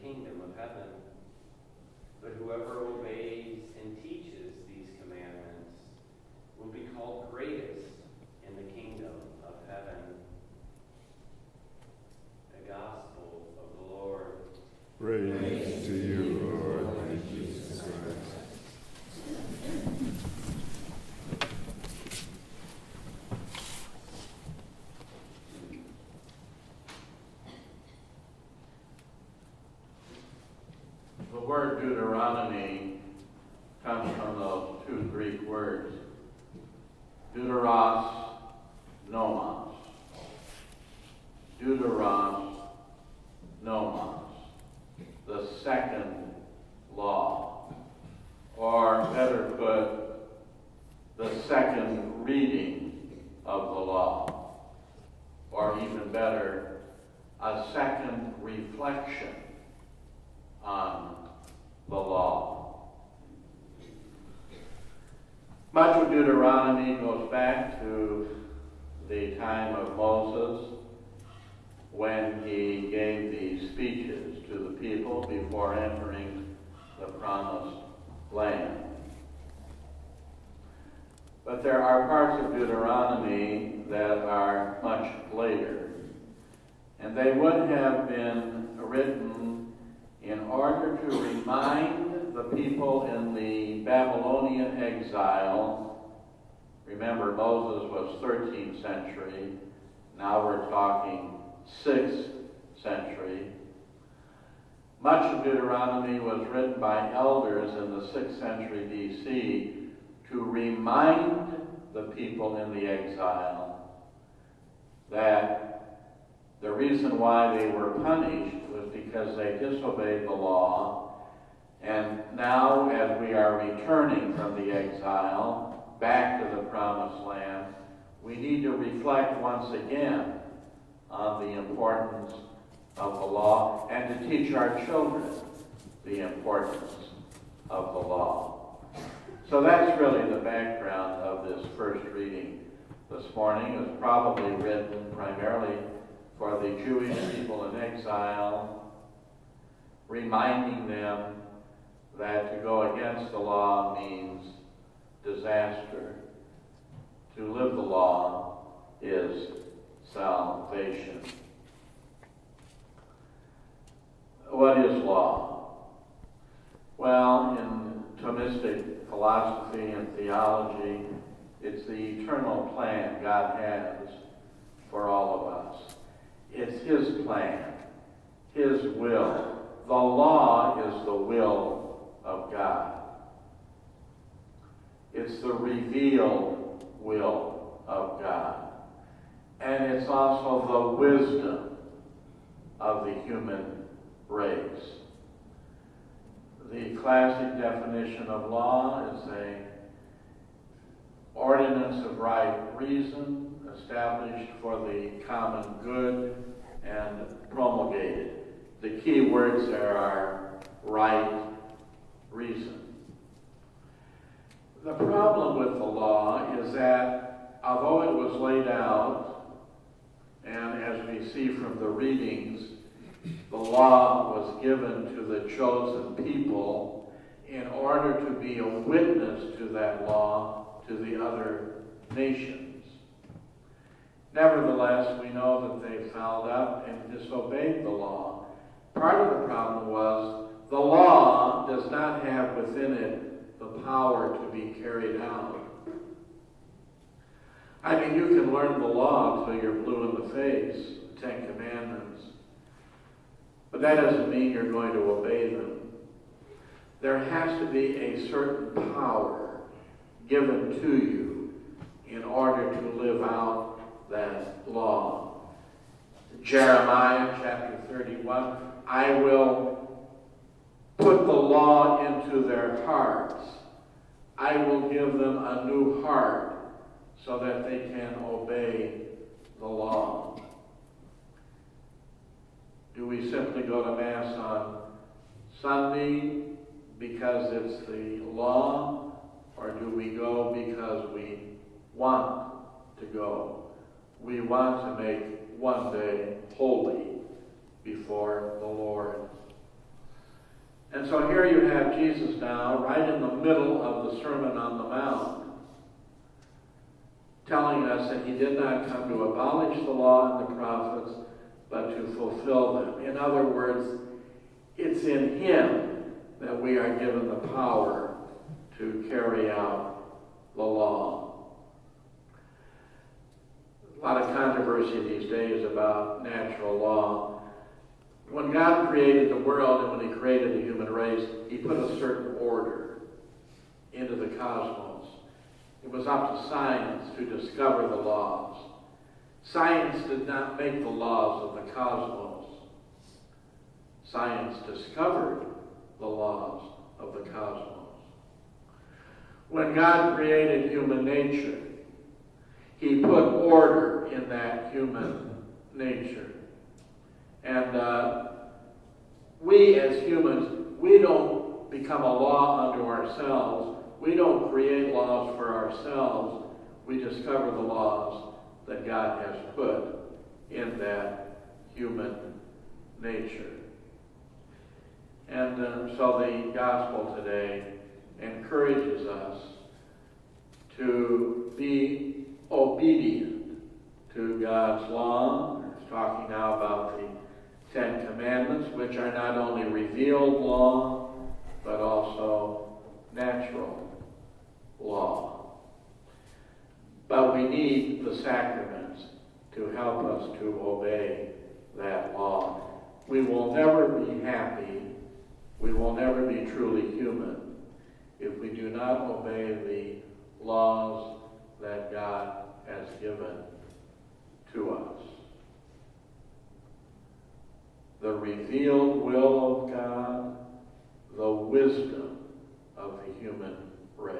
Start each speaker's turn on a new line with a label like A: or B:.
A: kingdom of heaven. But whoever obeys and teaches these commandments will be called greatest in the kingdom of heaven. The gospel of the Lord.
B: Praise to you, Lord, and Jesus Christ.
C: The word Deuteronomy comes from those two Greek words, deuteros, nomos. Deuteros, nomos, the second law, or better put, the second reading of the law, or even better, a second reflection on the law. Much of Deuteronomy goes back to the time of Moses, when he gave these speeches to the people before entering the promised land. But there are parts of Deuteronomy that are much later, and they would have been written in order to remind the people in the Babylonian exile. Remember, Moses was 13th century. Now we're talking 6th century. Much of Deuteronomy was written by elders in the 6th century BC to remind the people in the exile that the reason why they were punished was because they disobeyed the law. And now, as we are returning from the exile back to the promised land, we need to reflect once again on the importance of the law and to teach our children the importance of the law. So that's really the background of this first reading this morning. It was probably written primarily for the Jewish people in exile, reminding them that to go against the law means disaster. To live the law is salvation. What is law? Well, in Thomistic philosophy and theology, it's the eternal plan God has for all of us. It's His plan, His will. The law is the will of God. It's the revealed will of God. And it's also the wisdom of the human race. The classic definition of law is an ordinance of right reason established for the common good and promulgated. The key words there are right reason. The problem with the law is that although it was laid out, and as we see from the readings, the law was given to the chosen people in order to be a witness to that law to the other nations. Nevertheless, we know that they fouled up and disobeyed the law. Part of the problem was the law does not have within it the power to be carried out. I mean, you can learn the law until you're blue in the face, the Ten Commandments. But that doesn't mean you're going to obey them. There has to be a certain power given to you in order to live out that law. Jeremiah chapter 31, I will put the law into their hearts. I will give them a new heart so that they can obey the law. Do we simply go to Mass on Sunday because it's the law, or do we go because we want to go? We want to make one day holy before the Lord. so here you have Jesus now, right in the middle of the Sermon on the Mount, telling us that he did not come to abolish the law and the prophets, but to fulfill them. In other words, it's in him that we are given the power to carry out the law. A lot of controversy these days about natural law. When God created the world and when he created the human race, he put a certain order into the cosmos. It was up to science to discover the laws. Science did not make the laws of the cosmos. Science discovered the laws of the cosmos. When God created human nature, he put order in that human nature. And we as humans, we don't become a law unto ourselves. We don't create laws for ourselves. We discover the laws that God has put in that human nature. And so the gospel today encourages us to be obedient to God's law. It's talking now about the Ten Commandments, which are not only revealed law, but also natural law. But we need the sacraments to help us to obey that law. We will never be happy, we will never be truly human if we do not obey the laws that God has given to us. The revealed will of God, the wisdom of the human race.